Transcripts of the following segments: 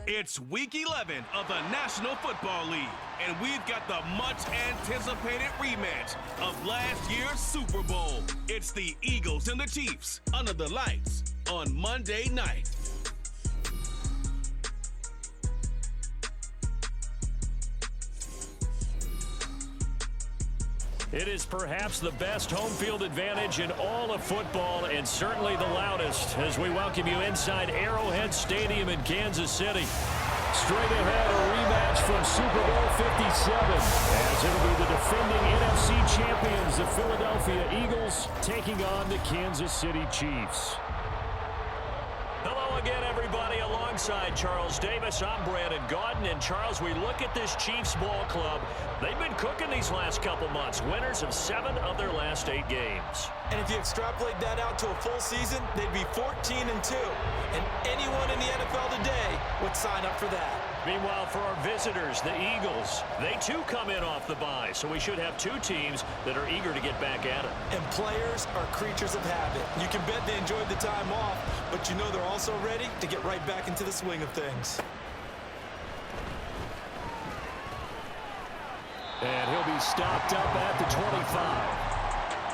It's Week 11 of the National Football League, and we've got the much-anticipated rematch of last year's Super Bowl. It's the Eagles and the Chiefs under the lights on Monday night. It is perhaps the best home field advantage in all of football, and certainly the loudest, as we welcome you inside Arrowhead Stadium in Kansas City. Straight ahead, a rematch from Super Bowl 57, as it'll be the defending NFC champions, the Philadelphia Eagles, taking on the Kansas City Chiefs. Hello again, everybody. Alongside Charles Davis, I'm Brandon Gaudin. And Charles, we look at this Chiefs ball club. They've been cooking these last couple months. Winners of 7 of their last 8 games. And if you extrapolate that out to a full season, they'd be 14-2. And anyone in the NFL today would sign up for that. Meanwhile, for our visitors, the Eagles, they too come in off the bye. So we should have 2 teams that are eager to get back at it. And players are creatures of habit. You can bet they enjoyed the time off, but you know they're also ready to get right back into the swing of things. And he'll be stopped up at the 25.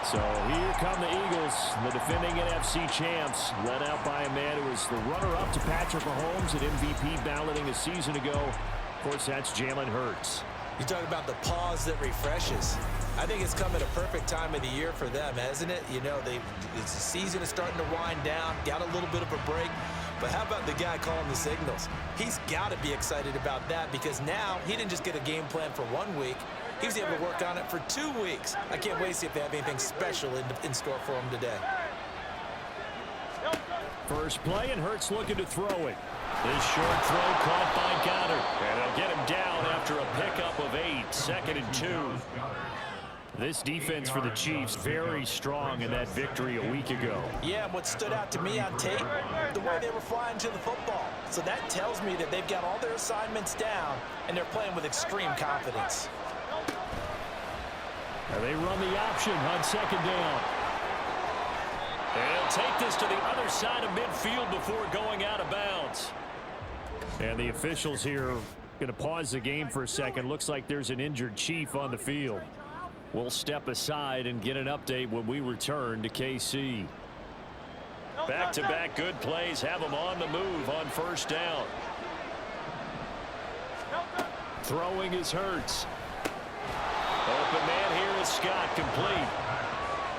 So here come the Eagles, the defending NFC champs, led out by a man who was the runner-up to Patrick Mahomes at MVP balloting a season ago. Of course, that's Jalen Hurts. You talk about the pause that refreshes. I think it's come at a perfect time of the year for them, hasn't it? You know, the season is starting to wind down, got a little bit of a break. But how about the guy calling the signals? He's got to be excited about that because now he didn't just get a game plan for 1 week. He was able to work on it for 2 weeks. I can't wait to see if they have anything special in store for him today. First play, and Hurts looking to throw it. This short throw caught by Goddard. And they'll get him down after a pickup of 8, 2nd and 2. This defense for the Chiefs very strong in that victory a week ago. Yeah, and what stood out to me on tape, the way they were flying to the football. So that tells me that they've got all their assignments down, and they're playing with extreme confidence. And they run the option on 2nd down. And he'll take this to the other side of midfield before going out of bounds. And the officials here going to pause the game for a second. Looks like there's an injured Chief on the field. We'll step aside and get an update when we return to KC. Back-to-back good plays have them on the move on 1st down. Throwing is Hurts. Open man here is Scott, complete.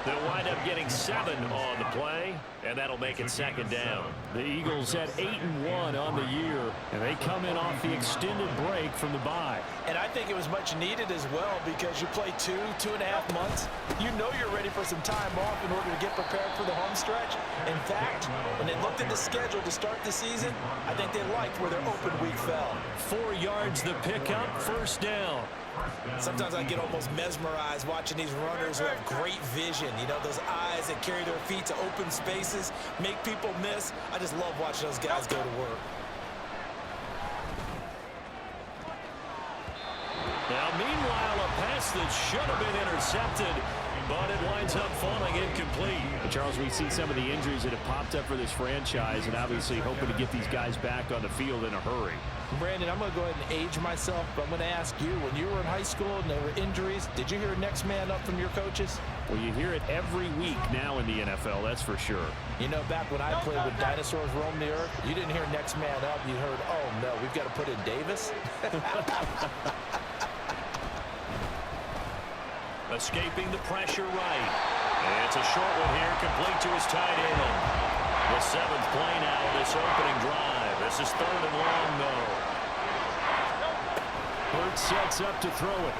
They'll wind up getting 7 on the play, and that'll make it 2nd down. The Eagles at 8-1 on the year, and they come in off the extended break from the bye. And I think it was much needed as well because you play 2.5 months. You know you're ready for some time off in order to get prepared for the home stretch. In fact, when they looked at the schedule to start the season, I think they liked where their open week fell. 4 yards the pickup, 1st down. Sometimes I get almost mesmerized watching these runners who have great vision. You know, those eyes that carry their feet to open spaces, make people miss. I just love watching those guys go to work. Now, meanwhile, a pass that should have been intercepted, but it winds up falling incomplete. Charles, we see some of the injuries that have popped up for this franchise, and obviously hoping to get these guys back on the field in a hurry. Brandon, I'm going to go ahead and age myself, but I'm going to ask you, when you were in high school and there were injuries, did you hear next man up from your coaches? Well, you hear it every week now in the NFL, that's for sure. You know, back when I played with dinosaurs roam the earth, you didn't hear next man up. You heard, oh, no, we've got to put in Davis. Escaping the pressure right. And it's a short one here, complete to his tight end. The 7th play now, this opening drive. This is 3rd and long, though. Hurts sets up to throw it.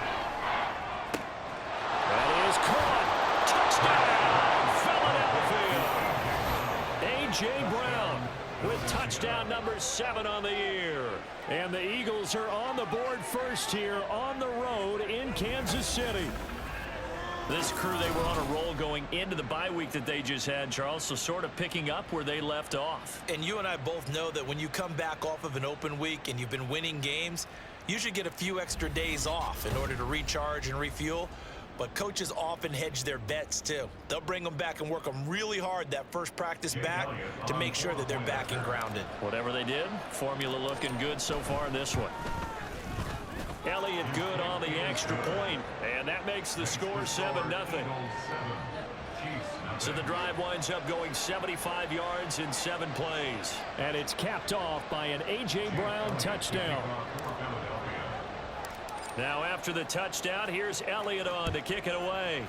That is caught. Touchdown, Philadelphia. A.J. Brown with touchdown number 7 on the year. And the Eagles are on the board first here on the road in Kansas City. This crew, they were on a roll going into the bye week that they just had, Charles, so sort of picking up where they left off. And you and I both know that when you come back off of an open week and you've been winning games, you should get a few extra days off in order to recharge and refuel. but coaches often hedge their bets too. They'll bring them back and work them really hard that first practice back to make sure that they're back and grounded. Whatever they did, formula looking good so far in this one. Elliott good on the extra point, and that makes the score 7-0. So the drive winds up going 75 yards in 7 plays. And it's capped off by an A.J. Brown touchdown. Now after the touchdown, here's Elliott on to kick it away.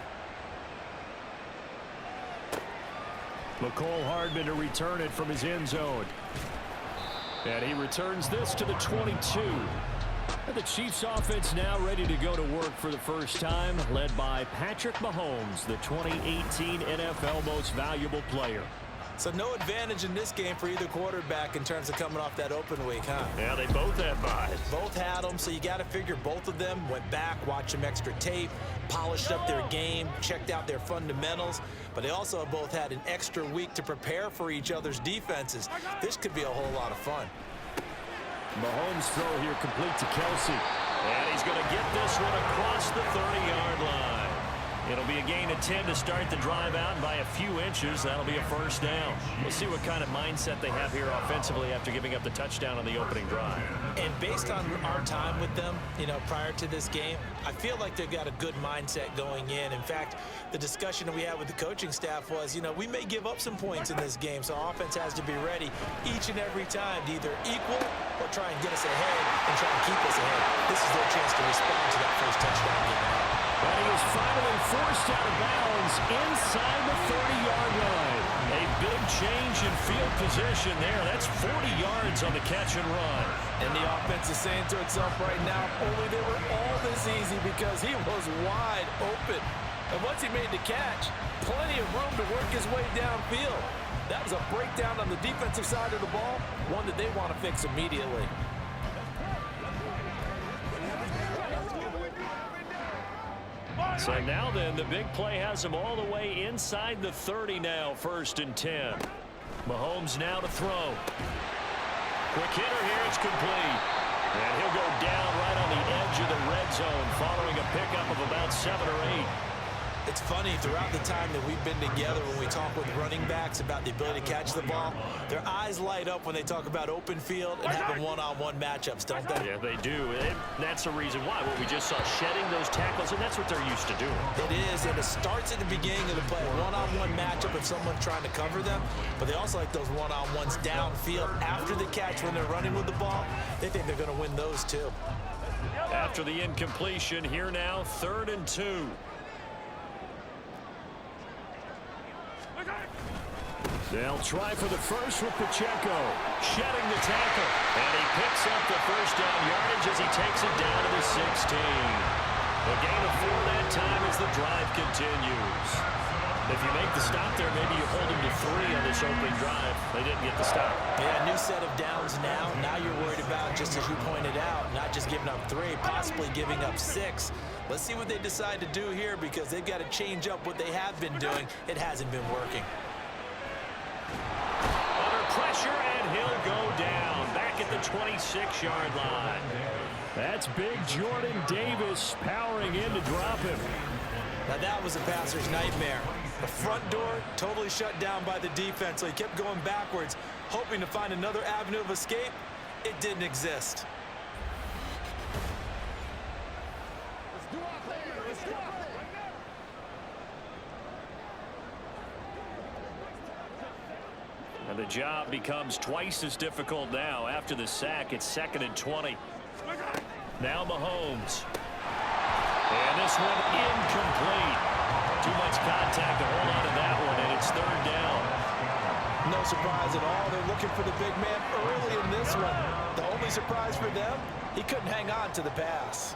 McCole Hardman to return it from his end zone. And he returns this to the 22. And the Chiefs offense now ready to go to work for the first time, led by Patrick Mahomes, the 2018 NFL Most Valuable Player. So no advantage in this game for either quarterback in terms of coming off that open week, huh? Yeah, they both had buys. Both had them, so you got to figure both of them went back, watched some extra tape, polished up their game, checked out their fundamentals, but they also have both had an extra week to prepare for each other's defenses. This could be a whole lot of fun. Mahomes throw here complete to Kelsey. And he's going to get this one across the 30-yard line. It'll be a gain of 10 to start the drive out, and by a few inches, that'll be a first down. We'll see what kind of mindset they have here offensively after giving up the touchdown on the opening drive. And based on our time with them, prior to this game, I feel like they've got a good mindset going in. In fact, the discussion that we had with the coaching staff was, we may give up some points in this game, so offense has to be ready each and every time to either equal or try and get us ahead and try and keep us ahead. This is their chance to respond to that first touchdown given up. And he is finally forced out of bounds inside the 30-yard line. A big change in field position there. That's 40 yards on the catch and run. And the offense is saying to itself right now, only they were all this easy because he was wide open. And once he made the catch, plenty of room to work his way downfield. That was a breakdown on the defensive side of the ball, one that they want to fix immediately. So now then, the big play has him all the way inside the 30 now, 1st and 10. Mahomes now to throw. Quick hitter here, it's complete. And he'll go down right on the edge of the red zone following a pickup of about 7 or 8. It's funny, throughout the time that we've been together, when we talk with running backs about the ability to catch the ball, their eyes light up when they talk about open field and having one-on-one matchups, don't they? Yeah, they do. And that's the reason why. Well, we just saw shedding those tackles, and that's what they're used to doing. It is, and it starts at the beginning of the play, a one-on-one matchup if someone's trying to cover them, but they also like those one-on-ones downfield after the catch when they're running with the ball. They think they're going to win those too. After the incompletion, here now, 3rd and 2. They'll try for the first with Pacheco. Shedding the tackle. And he picks up the first down yardage as he takes it down to the 16. A gain of 4 that time as the drive continues. If you make the stop there, maybe you hold him to 3 on this opening drive. They didn't get the stop. Yeah, new set of downs now. Now you're worried about, just as you pointed out, not just giving up 3, possibly giving up 6. Let's see what they decide to do here because they've got to change up what they have been doing. It hasn't been working. Under pressure, and he'll go down back at the 26-yard line. That's big Jordan Davis powering in to drop him. Now that was a passer's nightmare. The front door totally shut down by the defense, so he kept going backwards, hoping to find another avenue of escape. It didn't exist. And the job becomes twice as difficult now. After the sack, it's 2nd and 20. Now Mahomes. And this one incomplete. Too much contact to hold on to that one, and it's 3rd down. No surprise at all. They're looking for the big man early in this one. The only surprise for them, he couldn't hang on to the pass.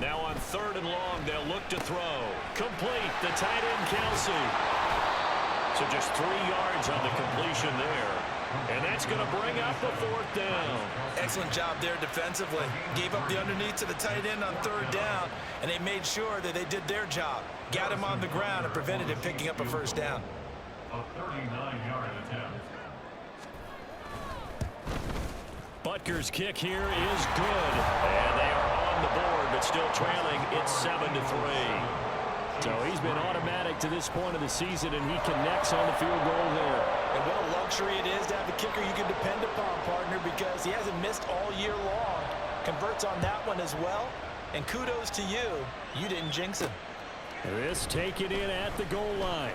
Now on 3rd and long, they'll look to throw. Complete, the tight end Kelsey. So just 3 yards on the completion there. And that's going to bring up the 4th down. Excellent job there defensively. Gave up the underneath to the tight end on 3rd down, and they made sure that they did their job. Got him on the ground and prevented him picking up a 1st down. A 39-yard attempt. Butker's kick here is good. And they are on the board, but still trailing. It's 7-3. So he's been automatic to this point of the season, and he connects on the field goal there. And what a luxury it is to have a kicker you can depend upon, partner, because he hasn't missed all year long. Converts on that one as well. And kudos to you. You didn't jinx him. This taken in at the goal line.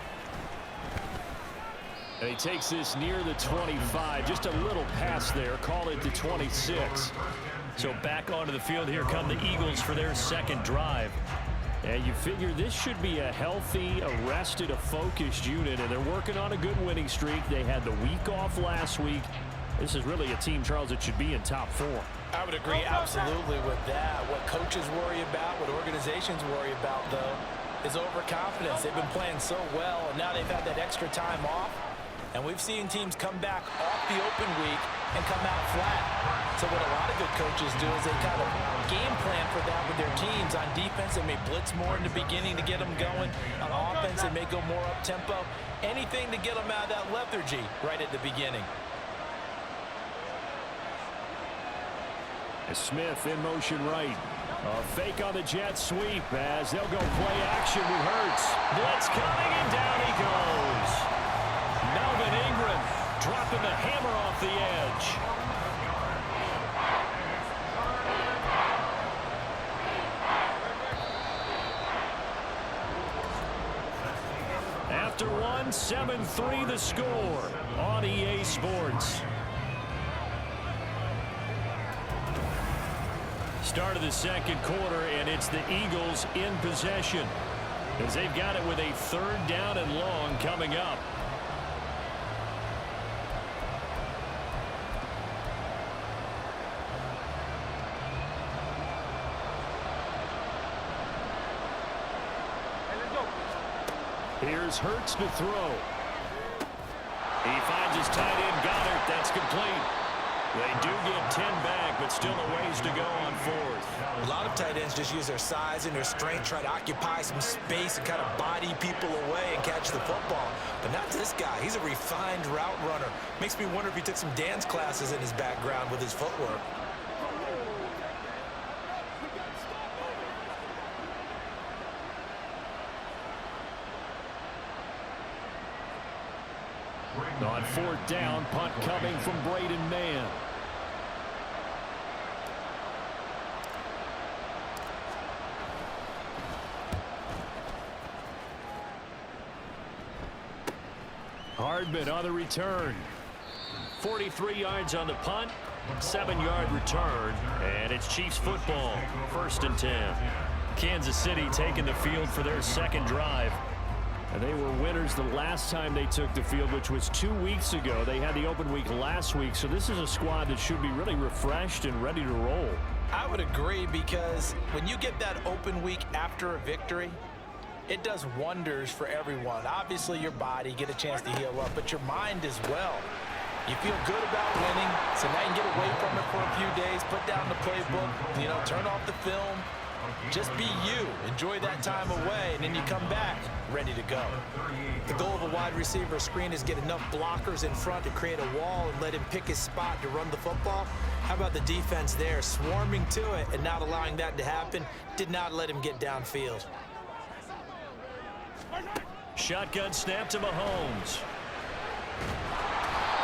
And he takes this near the 25. Just a little pass there. Call it the 26. So back onto the field. Here come the Eagles for their second drive. And you figure this should be a healthy, a rested, a focused unit. And they're working on a good winning streak. They had the week off last week. This is really a team, Charles, that should be in top 4. I would agree absolutely with that. What coaches worry about, what organizations worry about, though, is overconfidence. They've been playing so well, and now they've had that extra time off. And we've seen teams come back off the open week and come out flat. So what a lot of good coaches do is they kind of game plan for that with their teams. On defense, they may blitz more in the beginning to get them going. On offense, they may go more up-tempo. Anything to get them out of that lethargy right at the beginning. Smith in motion right. A fake on the jet sweep as they'll go play action with Hurts. Blitz coming, and down he goes. Melvin Ingram dropping the hammer off the edge. After one, 7-3 the score on EA Sports. Start of the second quarter, and it's the Eagles in possession as they've got it with a 3rd down and long coming up. Here's Hurts to throw. He finds his tight end, Goddard. That's complete. They do get 10 back, but still a ways to go on 4th. A lot of tight ends just use their size and their strength, try to occupy some space and kind of body people away and catch the football. But not this guy. He's a refined route runner. Makes me wonder if he took some dance classes in his background with his footwork. On 4th down, punt coming from Braden Mann. Hardman on the return. 43 yards on the punt, 7-yard return, and it's Chiefs football, 1st and 10. Kansas City taking the field for their second drive. And they were winners the last time they took the field, which was 2 weeks ago. They had the open week last week, so this is a squad that should be really refreshed and ready to roll. I would agree, because when you get that open week after a victory, it does wonders for everyone. Obviously, your body, get a chance to heal up, but your mind as well. You feel good about winning, so now you can get away from it for a few days, put down the playbook, turn off the film. Just be you. Enjoy that time away, and then you come back ready to go. The goal of a wide receiver screen is get enough blockers in front to create a wall and let him pick his spot to run the football. How about the defense there, swarming to it and not allowing that to happen? Did not let him get downfield. Shotgun snap to Mahomes.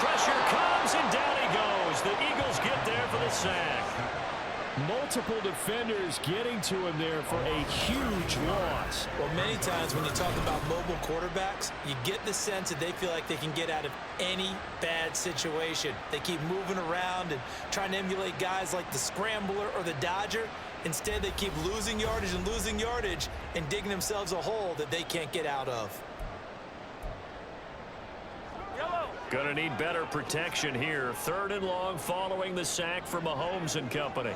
Pressure comes, and down he goes. The Eagles get there for the sack. Multiple defenders getting to him there for a huge loss. Well, many times when you talk about mobile quarterbacks, you get the sense that they feel like they can get out of any bad situation. They keep moving around and trying to emulate guys like the Scrambler or the Dodger. Instead, they keep losing yardage and digging themselves a hole that they can't get out of. Gonna need better protection here. 3rd and long following the sack from Mahomes and company.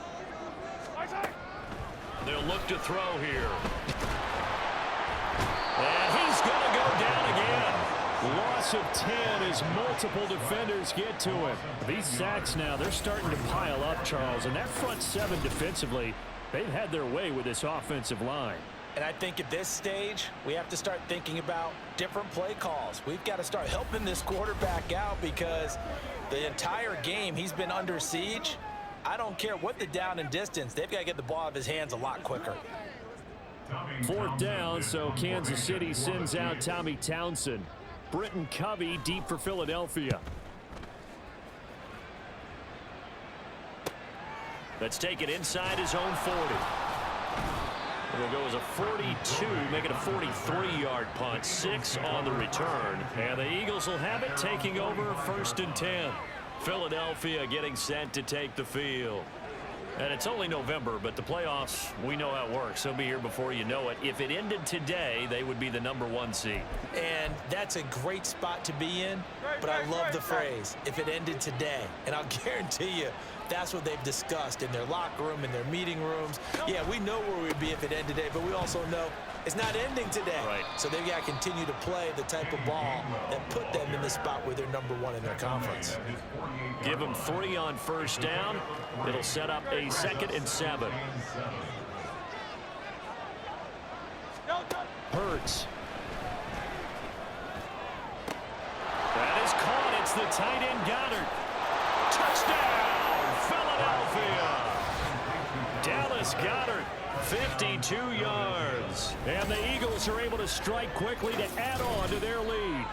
They'll look to throw here. And he's going to go down again. Loss of 10 as multiple defenders get to him. These sacks now, they're starting to pile up, Charles. And that front 7 defensively, they've had their way with this offensive line. And I think at this stage, we have to start thinking about different play calls. We've got to start helping this quarterback out, because the entire game he's been under siege. I don't care what the down and distance. They've got to get the ball out of his hands a lot quicker. Fourth down, so Kansas City sends out Tommy Townsend. Britton Covey deep for Philadelphia. Let's take it inside his own 40. It'll go as a 42, make it a 43-yard punt. 6 on the return. And the Eagles will have it, taking over 1st and 10. Philadelphia getting set to take the field. And it's only November, but the playoffs, we know how it works. They'll be here before you know it. If it ended today, they would be the #1 seed. And that's a great spot to be in, but I love the phrase, if it ended today. And I'll guarantee you, that's what they've discussed in their locker room, in their meeting rooms. Yeah, we know where we'd be if it ended today, but we also know it's not ending today. Right. So they've got to continue to play the type of ball that put them in the spot where they're #1 in their conference. Give them 3 on 1st down. It'll set up a 2nd and 7. Hurts. That is caught. It's the tight end Goddard. Touchdown, Philadelphia. Dallas Goddard, 52 yards. And the Eagles are able to strike quickly to add on to their lead.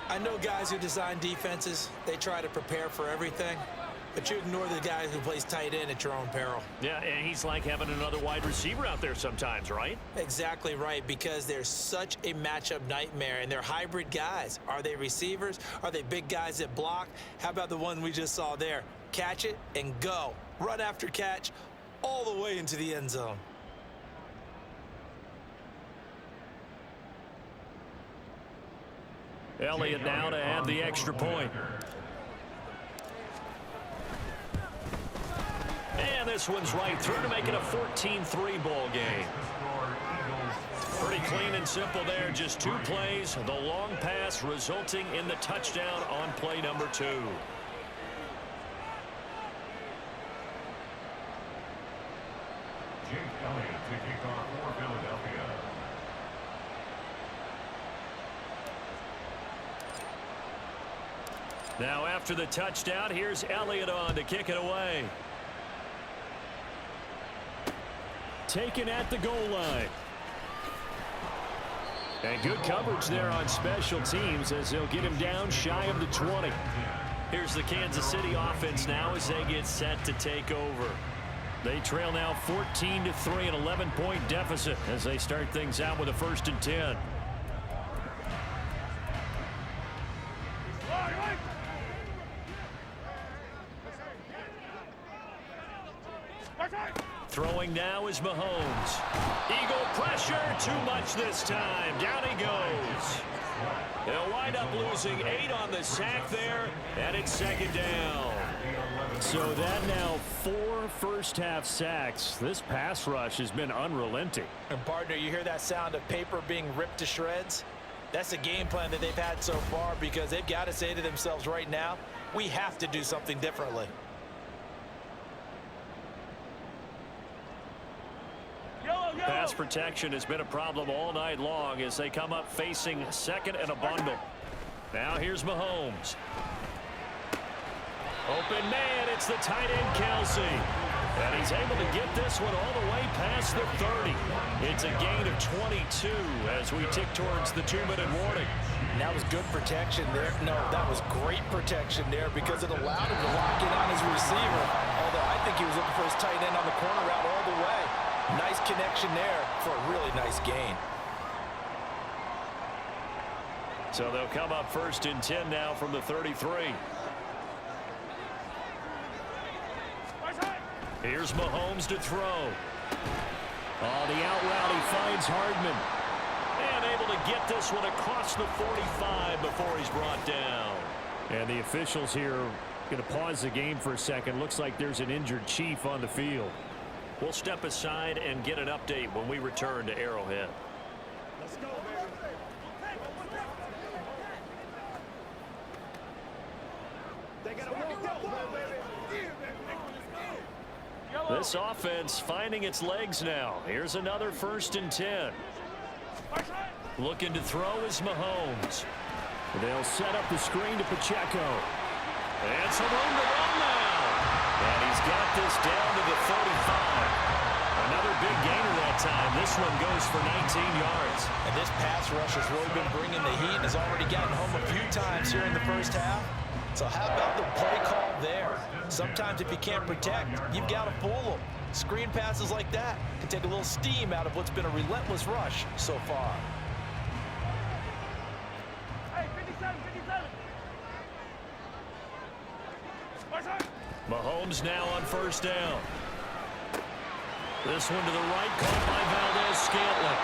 I know guys who design defenses, they try to prepare for everything, but you ignore the guy who plays tight end at your own peril. Yeah, and he's like having another wide receiver out there sometimes, right? Exactly right, because they're such a matchup nightmare, and they're hybrid guys. Are they receivers? Are they big guys that block? How about the one we just saw there? Catch it and go. Run after catch all the way into the end zone. Elliott now to add the extra point. And this one's right through to make it a 14-3 ball game. Pretty clean and simple there. Just 2 plays. The long pass resulting in the touchdown on play number 2. Jake Elliott to kick off for Philadelphia. Now after the touchdown, here's Elliott on to kick it away. Taken at the goal line. And good coverage there on special teams as they'll get him down shy of the 20. Here's the Kansas City offense now as they get set to take over. They trail now 14-3, an 11-point deficit as they start things out with a 1st and 10. Throwing now is Mahomes. Eagle pressure, too much this time. Down he goes. They'll wind up losing 8 on the sack there, and it's 2nd down. So that now 4 first-half sacks. This pass rush has been unrelenting. And partner, you hear that sound of paper being ripped to shreds? That's the game plan that they've had so far, because they've got to say to themselves right now, we have to do something differently. Pass protection has been a problem all night long as they come up facing 2nd and a bundle. Now here's Mahomes. Open man, it's the tight end Kelsey. And he's able to get this one all the way past the 30. It's a gain of 22 as we tick towards the 2-minute warning. And that was good protection there. No, that was great protection there because it allowed him to lock in on his receiver. Although I think he was looking for his tight end on the corner route all the way. Nice connection there for a really nice gain. So they'll come up 1st and 10 now from the 33. Here's Mahomes to throw. On the out route, he finds Hardman. And able to get this one across the 45 before he's brought down. And the officials here are going to pause the game for a second. Looks like there's an injured Chief on the field. We'll step aside and get an update when we return to Arrowhead. Let's go, baby. This offense finding its legs now. Here's another 1st and 10. Looking to throw is Mahomes. They'll set up the screen to Pacheco. And some room to run now. And he's got this down to the 35. Another big gainer that time. This one goes for 19 yards. And this pass rush has really been bringing the heat and has already gotten home a few times here in the first half. So how about the play call there? Sometimes if you can't protect, you've got to fool them. Screen passes like that can take a little steam out of what's been a relentless rush so far. Hey, 57, 57. Mahomes now on first down. This one to the right, caught by Valdez-Scantling.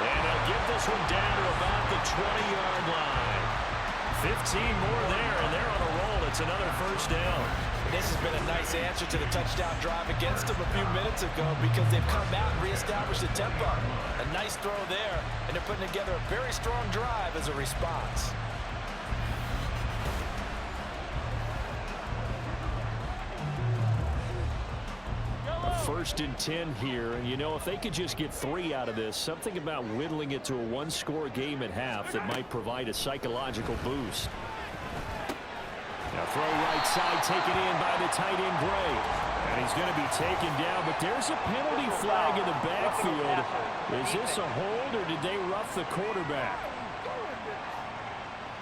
And they'll get this one down to about the 20-yard line. 15 more there, and they're on a roll. It's another first down. This has been a nice answer to the touchdown drive against them a few minutes ago because they've come out and reestablished the tempo. A nice throw there, and they're putting together a very strong drive as a response. First and 10 here, and you know, if they could just get 3 out of this, something about whittling it to a one-score game at half that might provide a psychological boost. Now throw right side, taken in by the tight end Gray. And he's going to be taken down, but there's a penalty flag in the backfield. Is this a hold, or did they rough the quarterback?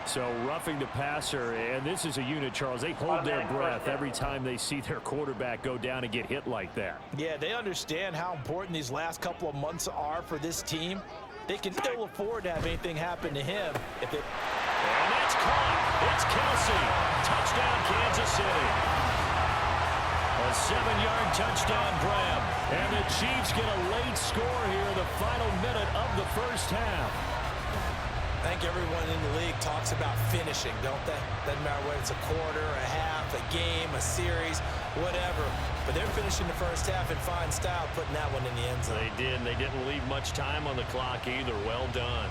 So roughing the passer, and this is a unit, Charles. They hold their breath every time they see their quarterback go down and get hit like that. Yeah, they understand how important these last couple of months are for this team. They can still afford to have anything happen to him. And that's caught. It's Kelsey. Touchdown, Kansas City. A 7-yard touchdown grab. And the Chiefs get a late score here in the final minute of the first half. I think everyone in the league talks about finishing, don't they? Doesn't matter whether it's a quarter, a half, a game, a series, whatever. But they're finishing the first half in fine style, putting that one in the end zone. They did, and they didn't leave much time on the clock either. Well done.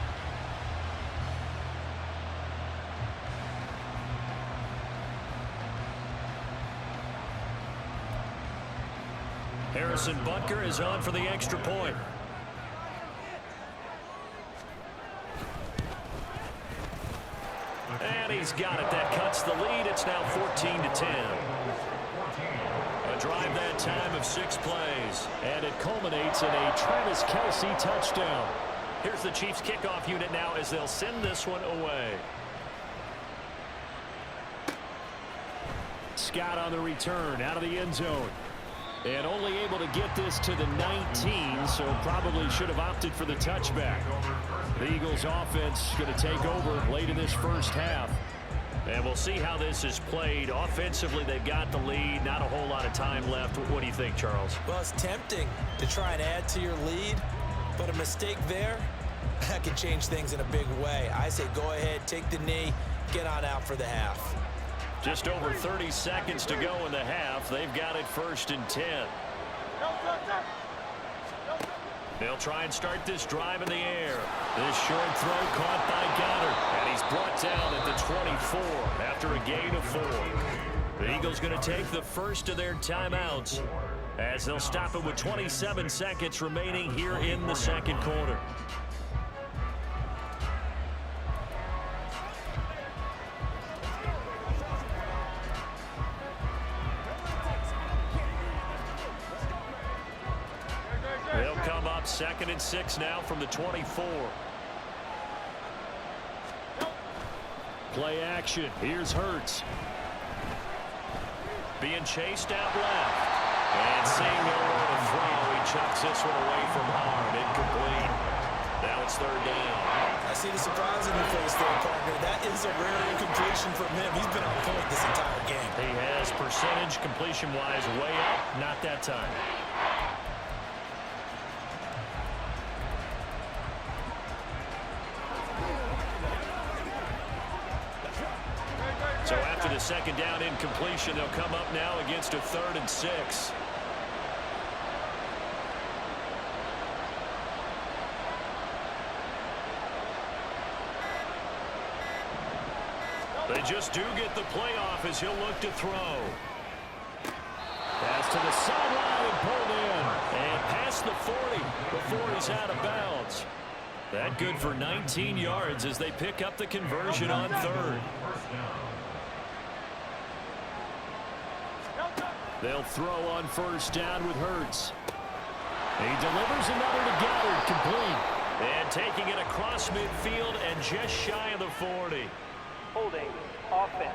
Harrison Butker is on for the extra point. And he's got it. That cuts the lead. It's now 14-10. A drive that time of 6 plays. And it culminates in a Travis Kelce touchdown. Here's the Chiefs kickoff unit now as they'll send this one away. Scott on the return out of the end zone. And only able to get this to the 19, so probably should have opted for the touchback. The Eagles offense going to take over late in this first half. And we'll see how this is played. Offensively, they've got the lead. Not a whole lot of time left. What do you think, Charles? Well, it's tempting to try and add to your lead, but a mistake there, that can change things in a big way. I say go ahead, take the knee, get on out for the half. Just over 30 seconds to go in the half. They've got it 1st and 10. They'll try and start this drive in the air. This short throw caught by Goddard. And he's brought down at the 24 after a gain of 4. The Eagles going to take the first of their timeouts as they'll stop it with 27 seconds remaining here in the second quarter. They'll come up 2nd and 6 now from the 24. Play action. Here's Hurts. Being chased out left. And seeing nowhere to throw, he chucks this one away from hard. Incomplete. Now it's 3rd down. I see the surprise in your face there, partner. That is a rare incompletion from him. He's been on point this entire game. He has percentage completion-wise way up. Not that time. So after the 2nd down incompletion, they'll come up now against a 3rd and 6. They just do get the playoff as he'll look to throw. Pass to the sideline and pulled in. And past the 40 before he's out of bounds. That good for 19 yards as they pick up the conversion on 3rd. They'll throw on first down with Hurts. He delivers another to Goddard, complete. And taking it across midfield and just shy of the 40. Holding offense.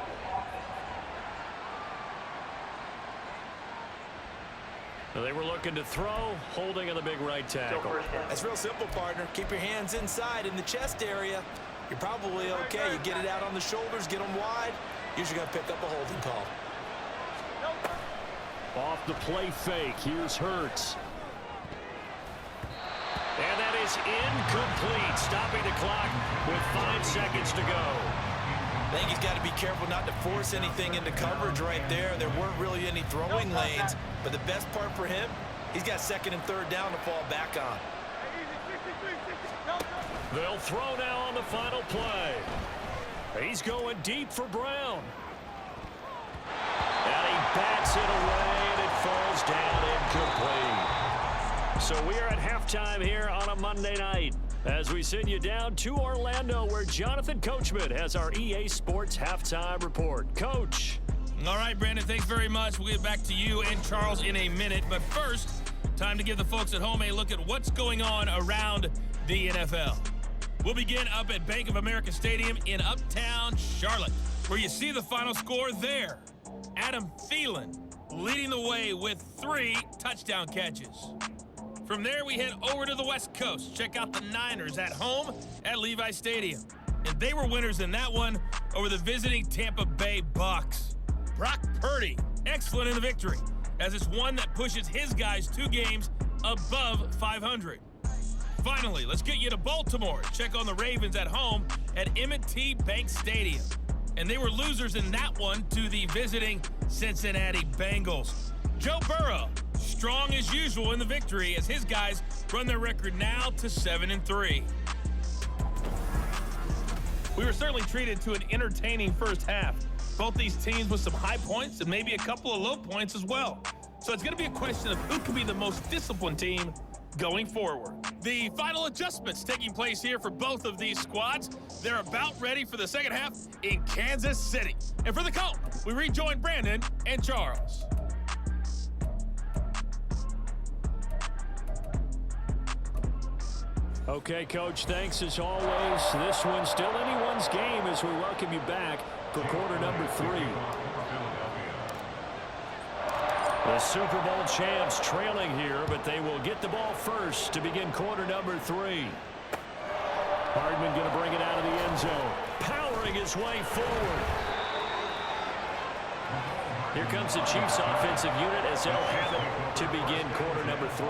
They were looking to throw, holding on the big right tackle. That's real simple, partner. Keep your hands inside in the chest area. You're probably okay. You get it out on the shoulders, get them wide. Usually going to pick up a holding call. Off the play fake, here's Hurts. And that is incomplete, stopping the clock with 5 seconds to go. I think he's got to be careful not to force anything into coverage right there. There weren't really any throwing lanes, but the best part for him, he's got second and third down to fall back on. They'll throw now on the final play. He's going deep for Brown. And he bats it away, and it falls down incomplete. So we are at halftime here on a Monday night as we send you down to Orlando, where Jonathan Coachman has our EA Sports halftime report. Coach. All right, Brandon, thanks very much. We'll get back to you and Charles in a minute. But first, time to give the folks at home a look at what's going on around the NFL. We'll begin up at Bank of America Stadium in Uptown Charlotte, where you see the final score there. Adam Thielen leading the way with 3 touchdown catches. From there, we head over to the West Coast. Check out the Niners at home at Levi Stadium. And they were winners in that one over the visiting Tampa Bay Bucks. Brock Purdy, excellent in the victory, as it's one that pushes his guys 2 games above 500. Finally, let's get you to Baltimore. Check on the Ravens at home at M&T Bank Stadium. And they were losers in that one to the visiting Cincinnati Bengals. Joe Burrow, strong as usual in the victory as his guys run their record now to 7-3. We were certainly treated to an entertaining first half. Both these teams with some high points and maybe a couple of low points as well. So it's going to be a question of who can be the most disciplined team going forward. The final adjustments taking place here for both of these squads. They're about ready for the second half in Kansas City. And for the call, we rejoin Brandon and Charles. Okay, Coach, thanks as always. This one's still anyone's game as we welcome you back for quarter number 3. The Super Bowl champs trailing here, but they will get the ball first to begin quarter number 3. Hardman going to bring it out of the end zone, powering his way forward. Here comes the Chiefs offensive unit as they'll have it to begin quarter number 3.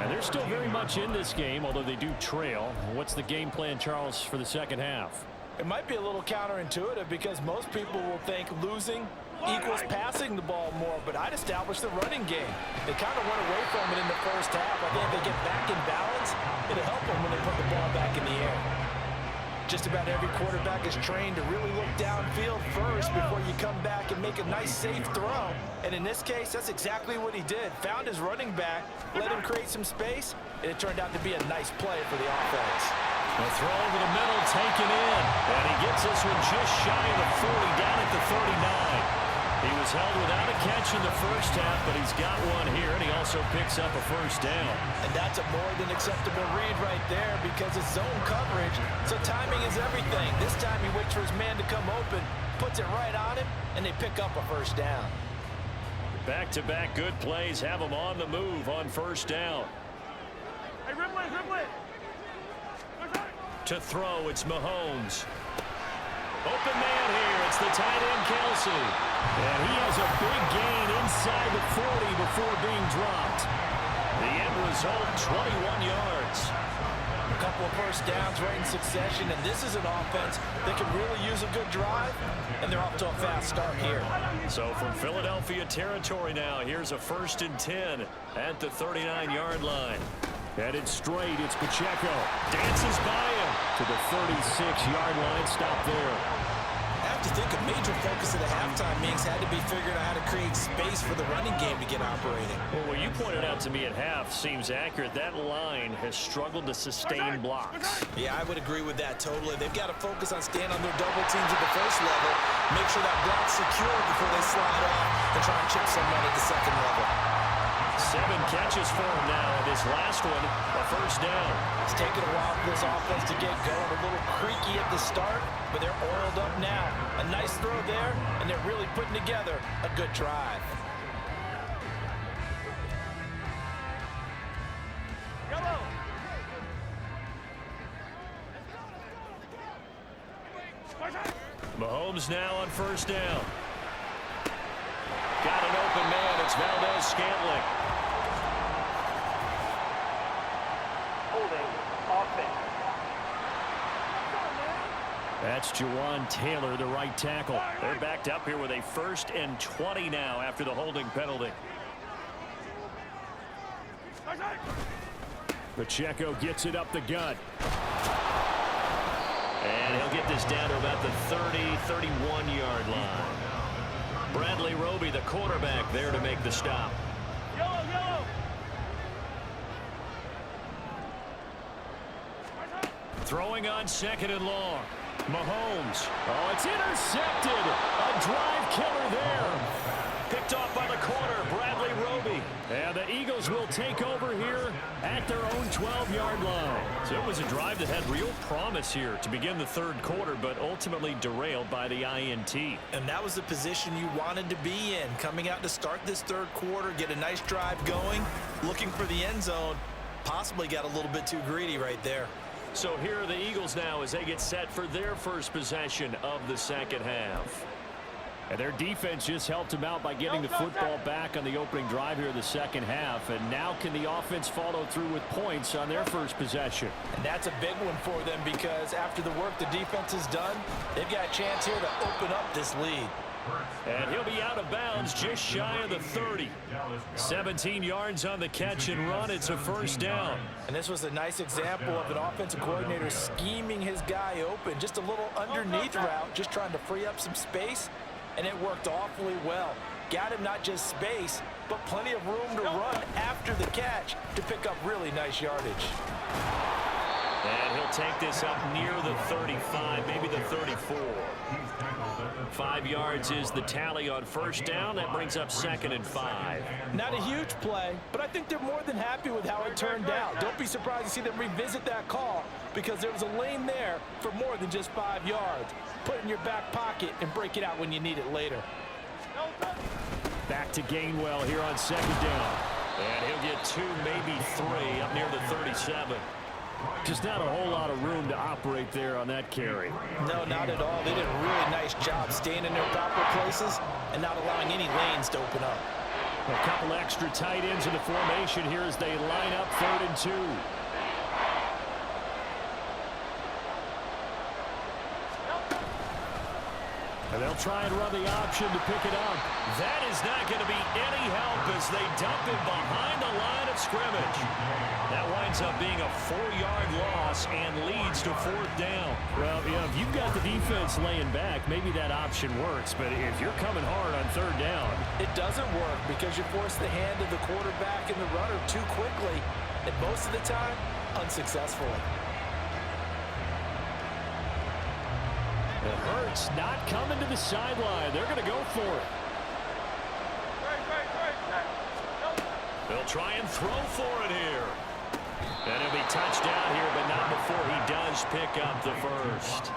And they're still very much in this game, although they do trail. What's the game plan, Charles, for the second half? It might be a little counterintuitive because most people will think losing equals passing the ball more, but I'd establish the running game. They kind of went away from it in the first half. I think if they get back in balance, it'll help them when they put the ball back in the air. Just about every quarterback is trained to really look downfield first before you come back and make a nice, safe throw. And in this case, that's exactly what he did. Found his running back, let him create some space, and it turned out to be a nice play for the offense. The throw over the middle taken in, and he gets this one just shy of the 40, down at the 39. He was held without a catch in the first half, but he's got one here, and he also picks up a first down. And that's a more than acceptable read right there because it's zone coverage, so timing is everything. This time he waits for his man to come open, puts it right on him, and they pick up a first down. Back-to-back good plays have him on the move on first down. Hey, Ripley. To throw, it's Mahomes. Open man here. It's the tight end, Kelsey. And he has a big gain inside the 40 before being dropped. The end result, 21 yards. A couple of first downs right in succession, and this is an offense that can really use a good drive, and they're off to a fast start here. So from Philadelphia territory now, here's a 1st and 10 at the 39-yard line. Headed straight, it's Pacheco. Dances by him to the 36-yard line. Stop there. I have to think a major focus of the halftime meetings had to be figuring out how to create space for the running game to get operating. Well, what you pointed out to me at half seems accurate. That line has struggled to sustain blocks. Yeah, I would agree with that totally. They've got to focus on staying on their double teams at the first level, make sure that block's secure before they slide off and try and chip someone at the second level. 7 catches for him now. This last one, a first down. It's taken a while for this offense to get going. A little creaky at the start, but they're oiled up now. A nice throw there, and they're really putting together a good drive. Mahomes now on first down. Got an open man. It's Valdez-Scantling. Holding offense. That's Jawan Taylor, the right tackle. They're backed up here with a 1st and 20 now after the holding penalty. Pacheco gets it up the gut. And he'll get this down to about the 31-yard line. Bradley Roby, the quarterback, there to make the stop. Yellow. Throwing on 2nd and long. Mahomes. Oh, it's intercepted. A drive killer there. Picked off by the corner, Bradley Roby. And the Eagles will take over here at their own 12-yard line. So it was a drive that had real promise here to begin the 3rd quarter, but ultimately derailed by the INT. And that was the position you wanted to be in, coming out to start this 3rd quarter, get a nice drive going, looking for the end zone. Possibly got a little bit too greedy right there. So here are the Eagles now as they get set for their first possession of the 2nd half. And their defense just helped them out by getting the football back on the opening drive here in the 2nd half. And now can the offense follow through with points on their first possession? And that's a big one for them because after the work the defense has done, they've got a chance here to open up this lead. And he'll be out of bounds just shy of the 30. 17 yards on the catch and run. It's a first down. And this was a nice example of an offensive coordinator scheming his guy open. Just a little underneath route, just trying to free up some space. And it worked awfully well. Got him not just space, but plenty of room to run after the catch to pick up really nice yardage. And he'll take this up near the 35, maybe the 34. 5 yards is the tally on first down. That brings up 2nd and 5. Not a huge play, but I think they're more than happy with how it turned out. Don't be surprised to see them revisit that call because there was a lane there for more than just 5 yards. Put it in your back pocket and break it out when you need it later. Back to Gainwell here on 2nd down. And he'll get 2, maybe 3 up near the 37. Just not a whole lot of room to operate there on that carry. No, not at all. They did a really nice job staying in their proper places and not allowing any lanes to open up. A couple extra tight ends in the formation here as they line up 3rd and 2. And they'll try and run the option to pick it up. That is not going to be any help as they dump it behind the line of scrimmage. That winds up being a 4-yard loss and leads to 4th down. Well, you know, if you've got the defense laying back, maybe that option works. But if you're coming hard on 3rd down, it doesn't work because you force the hand of the quarterback and the runner too quickly, and most of the time, unsuccessfully. It hurts not coming to the sideline. They're going to go for it. They'll try and throw for it here. And he'll be touched down here, but not before he does pick up the first.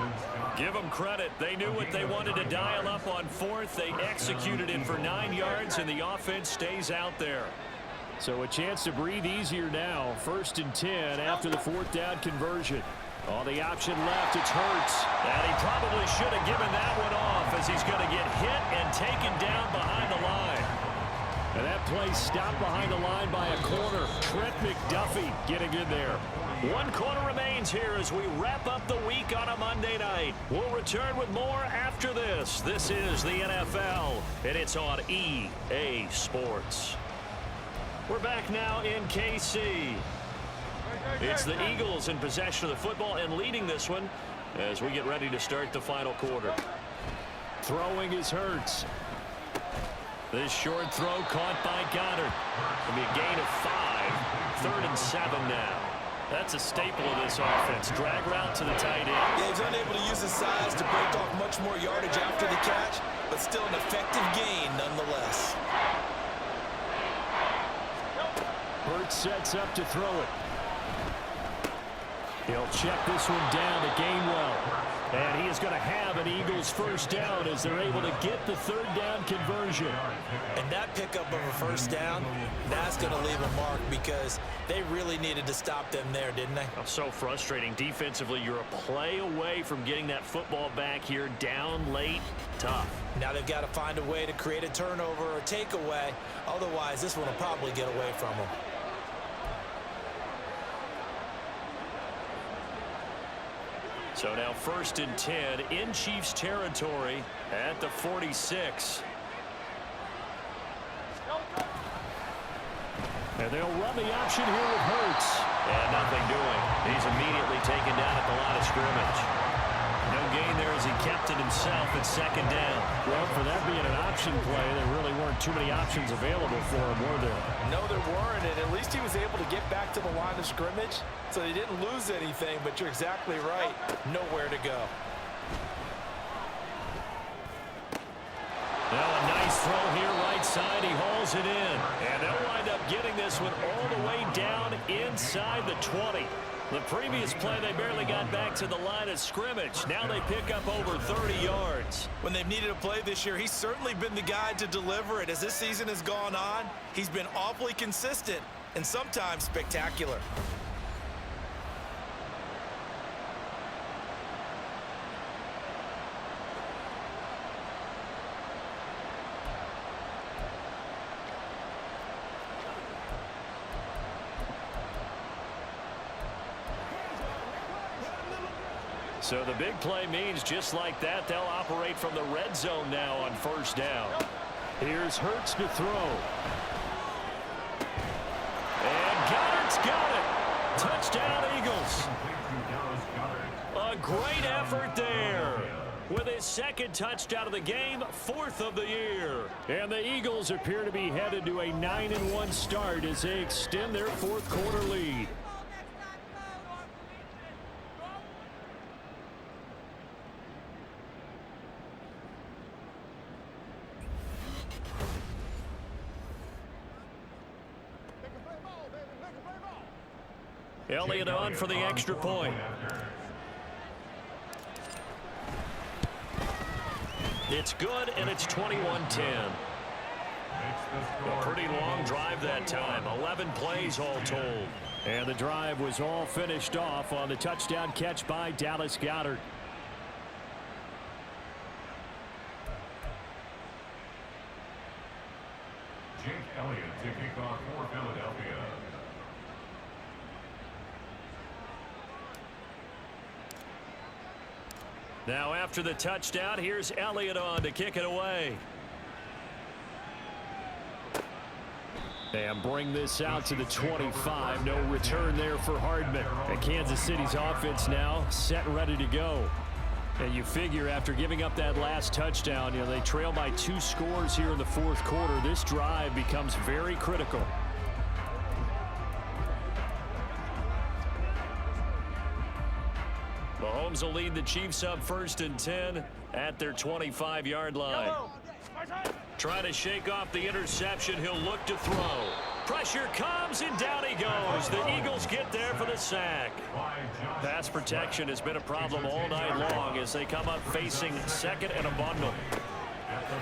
Give them credit. They knew what they wanted to dial up on 4th. They executed it for 9 yards, and the offense stays out there. So a chance to breathe easier now. 1st and 10 after the 4th down conversion. On the option left, it's Hurts. And he probably should have given that one off as he's going to get hit and taken down behind the line. And that play stopped behind the line by a corner. Trent McDuffie getting in there. 1 quarter remains here as we wrap up the week on a Monday night. We'll return with more after this. This is the NFL, and it's on EA Sports. We're back now in KC. It's the Eagles in possession of the football and leading this one as we get ready to start the final quarter. Throwing is Hurts. This short throw caught by Goddard. It'll be a gain of 5. 3rd and 7 now. That's a staple of this offense. Drag route to the tight end. Yeah, he's unable to use his size to break off much more yardage after the catch, but still an effective gain nonetheless. Hurts sets up to throw it. He'll check this one down to Gainwell. And he is going to have an Eagles first down as they're able to get the third down conversion. And that pickup of a first down, that's going to leave a mark because they really needed to stop them there, didn't they? So frustrating. Defensively, you're a play away from getting that football back here down late. Tough. Now they've got to find a way to create a turnover or takeaway. Otherwise, this one will probably get away from them. So now 1st and 10 in Chiefs territory at the 46. And they'll run the option here with Hurts. And nothing doing. He's immediately taken down at the line of scrimmage. No gain there as he kept it himself at 2nd down. Well, for that being an option play, there really weren't too many options available for him, were there? No, there weren't, and at least he was able to get back to the line of scrimmage, so he didn't lose anything, but you're exactly right. Nowhere to go. Now a nice throw here right side. He hauls it in. And they'll wind up getting this one all the way down inside the 20. The previous play, they barely got back to the line of scrimmage. Now they pick up over 30 yards. When they've needed a play this year, he's certainly been the guy to deliver it. As this season has gone on, he's been awfully consistent and sometimes spectacular. So the big play means just like that, they'll operate from the red zone now on 1st down. Here's Hurts to throw. And Goddard's got it. Touchdown, Eagles. A great effort there. With his 2nd touchdown of the game, 4th of the year. And the Eagles appear to be headed to a 9-1 start as they extend their 4th quarter lead. Elliott on for the extra point. It's good, and it's 21-10. A pretty long drive that time. 11 plays all told. And the drive was all finished off on the touchdown catch by Dallas Goedert. Jake Elliott to kick off for Philadelphia. Now after the touchdown, here's Elliott on to kick it away. And bring this out to the 25. No return there for Hardman. And Kansas City's offense now set and ready to go. And you figure after giving up that last touchdown, they trail by 2 scores here in the 4th quarter. This drive becomes very critical. Mahomes will lead the Chiefs up 1st and 10 at their 25-yard line. Trying to shake off the interception. He'll look to throw. Pressure comes, and down he goes. The Eagles get there for the sack. Pass protection has been a problem all night long as they come up facing 2nd and a bundle.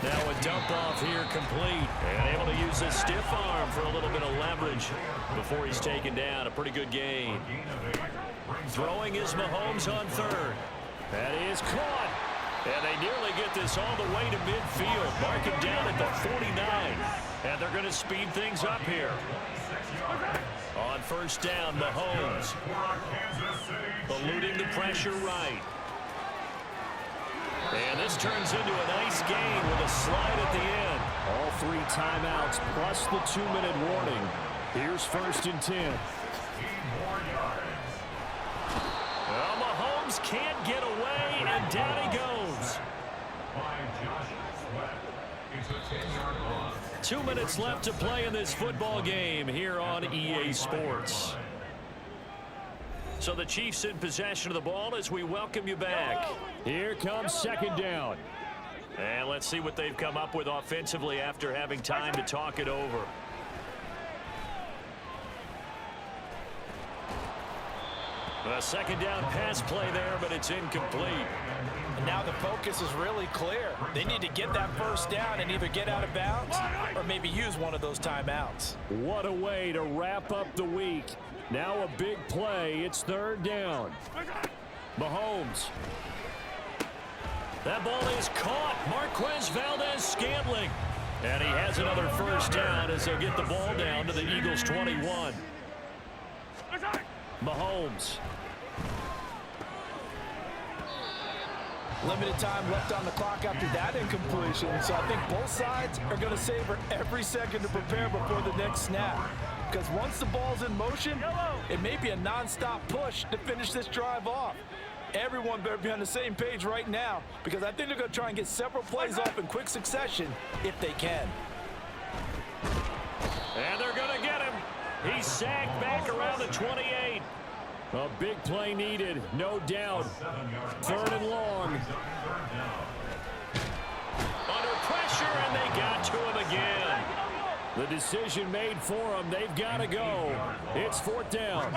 Now a dump off here complete. And able to use his stiff arm for a little bit of leverage before he's taken down. A pretty good gain. Throwing is Mahomes on 3rd. That is caught. And they nearly get this all the way to midfield. Mark him down at the 49. And they're going to speed things up here. On 1st down, Mahomes. Eluding the pressure right. And this turns into a nice gain with a slide at the end. All 3 timeouts plus the 2-minute warning. Here's 1st and 10. Well, Mahomes can't get away, and down he goes. 2 minutes left to play in this football game here on EA Sports. So the Chiefs in possession of the ball as we welcome you back. Here comes second down. And let's see what they've come up with offensively after having time to talk it over. A second down pass play there, but it's incomplete. And now the focus is really clear. They need to get that first down and either get out of bounds or maybe use one of those timeouts. What a way to wrap up the week. Now a big play. It's third down. Mahomes. That ball is caught. Marquez Valdez-Scantling. And he has another first down as they'll get the ball down to the Eagles' 21. Mahomes. Limited time left on the clock after that incompletion, so I think both sides are going to savor every second to prepare before the next snap. Because once the ball's in motion, it may be a non-stop push to finish this drive off. Everyone better be on the same page right now, because I think they're going to try and get several plays off in quick succession if they can. And they're going to get him. He's sacked back around the 28. A big play needed, no doubt. Third and long. Under pressure, and they got to him again. The decision made for them. They've got to go. It's fourth down.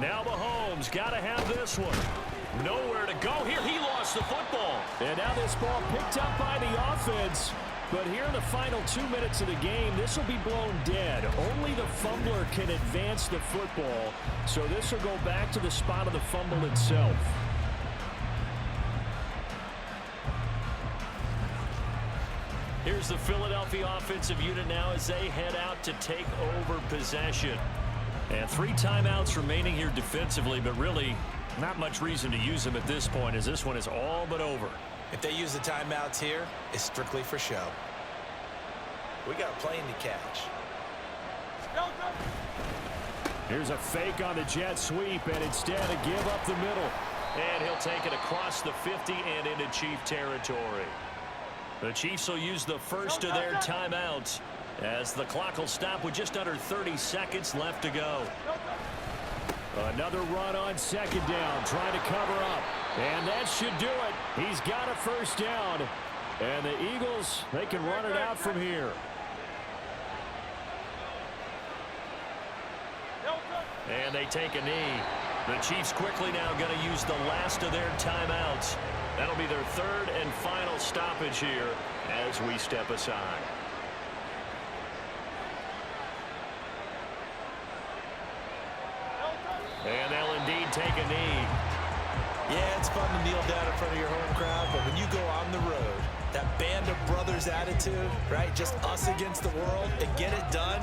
Now Mahomes got to have this one. Nowhere to go here. He lost the football. And now this ball picked up by the offense. But here in the final 2 minutes of the game, this will be blown dead. Only the fumbler can advance the football. So this will go back to the spot of the fumble itself. Here's the Philadelphia offensive unit now as they head out to take over possession. And 3 timeouts remaining here defensively, but really not much reason to use them at this point as this one is all but over. If they use the timeouts here, it's strictly for show. We got a plane to catch. Here's a fake on the jet sweep, and instead a give up the middle. And he'll take it across the 50 and into Chief territory. The Chiefs will use the first of their timeouts as the clock will stop with just under 30 seconds left to go. Another run on second down, trying to cover up. And that should do it. He's got a first down. And the Eagles, they can run it out from here. And they take a knee. The Chiefs quickly now going to use the last of their timeouts. That'll be their third and final stoppage here as we step aside. And they'll indeed take a knee. Yeah, it's fun to kneel down in front of your home crowd, but when you go on the road, that band of brothers attitude, right? Just us against the world and get it done.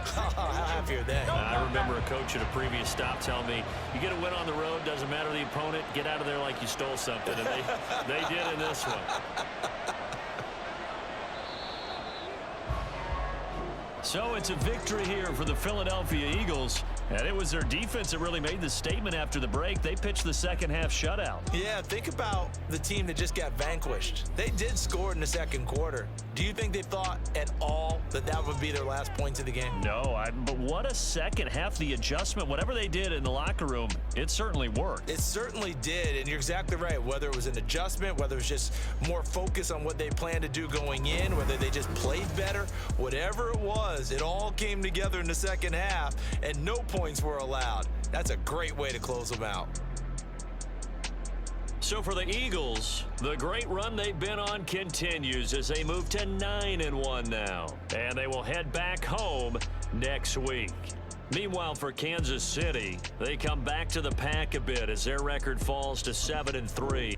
How happy are they? I remember a coach at a previous stop telling me, you get a win on the road, doesn't matter the opponent, get out of there like you stole something. And they did in this one. So it's a victory here for the Philadelphia Eagles. And it was their defense that really made the statement after the break. They pitched the second half shutout. Yeah, think about the team that just got vanquished. They did score in the second quarter. Do you think they thought at all that that would be their last points of the game? No, but what a second half. The adjustment, whatever they did in the locker room, it certainly worked. It certainly did, and you're exactly right. Whether it was an adjustment, whether it was just more focus on what they planned to do going in, whether they just played better, whatever it was, it all came together in the second half, and no points were allowed. That's a great way to close them out. So for the Eagles, the great run they've been on continues as they move to 9-1 now. And they will head back home next week. Meanwhile, for Kansas City, they come back to the pack a bit as their record falls to 7-3.